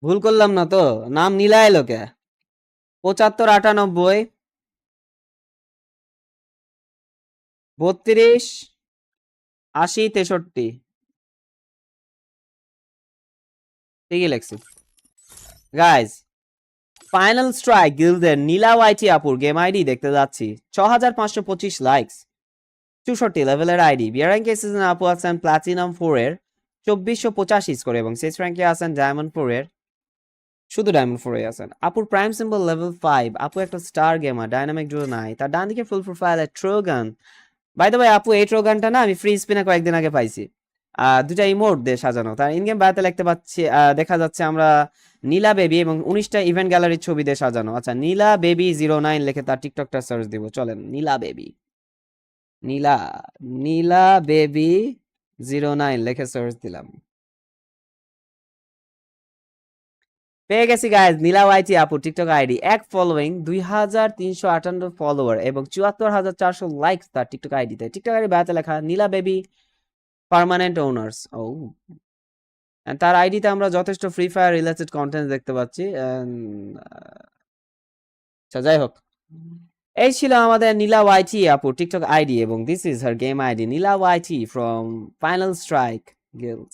ভুল করলাম না তো? নাম নীলা এলো কে? 75 98 32 80 63 ঠিকই লেখছি গাইজ। ফাইনাল স্ট্রাইক গিল্ডের নীলা ওয়াইটি আপুর গেম আইডি দেখতে যাচ্ছি। 6525 লাইকস, 64 লেভেলের আইডি। বিয়ার র্যাঙ্কে সিজন আপু আছেন প্লাটিনাম 4 এর 2485 স্কোর এবং শেষ র্যাঙ্কে আছেন ডায়মন্ড 4 এর, শুধু ডায়মন্ড 4 এ আছেন। আপুর প্রাইম সিম্বল লেভেল 5। আপু একটা স্টার গেমার, ডাইনামিক ডুও নাই। তার ডান দিকে ফুল প্রোফাইলে ট্রোগান। বাই দ্য ওয়ে আপু এই ট্রোগানটা না আমি ফ্রি স্পিনে কয়েকদিন আগে পাইছি। দুটা ইমোট দিয়ে সাজানো। তার ইনগেম বায়োতে দেখতে পাচ্ছি, দেখা যাচ্ছে আমরা নীলা বেবি এবং 19টা ইভেন্ট গ্যালারির ছবি দিয়ে সাজানো। আচ্ছা, নীলা বেবি 09 লিখে তার টিকটকটা সার্চ দিব। চলেন, নীলা বেবি, নীলা নীলা বেবি 09 লিখে সার্চ দিলাম। পেয়ে গেছি গাইজ নীলা ওয়াইটি আপু টিকটক আইডি। এক ফলোইং, 2358 ফলোয়ার এবং 74,400 লাইকস তার টিকটক আইডিতে। টিকটক আইডি বায়োতে লেখা নীলা বেবি পার্মানেন্ট ওনার্স। ও, তার আইডিতে আমরা যথেষ্ট ফ্রি ফায়ার রিলেটেড কন্টেন্ট দেখতে পাচ্ছি। আচ্ছা, যাই হোক, এই ছিল আমাদের নীলা ওয়াইটি আপু টিকটক আইডি এবং this is her game ID Nila YT from Final Strike guild.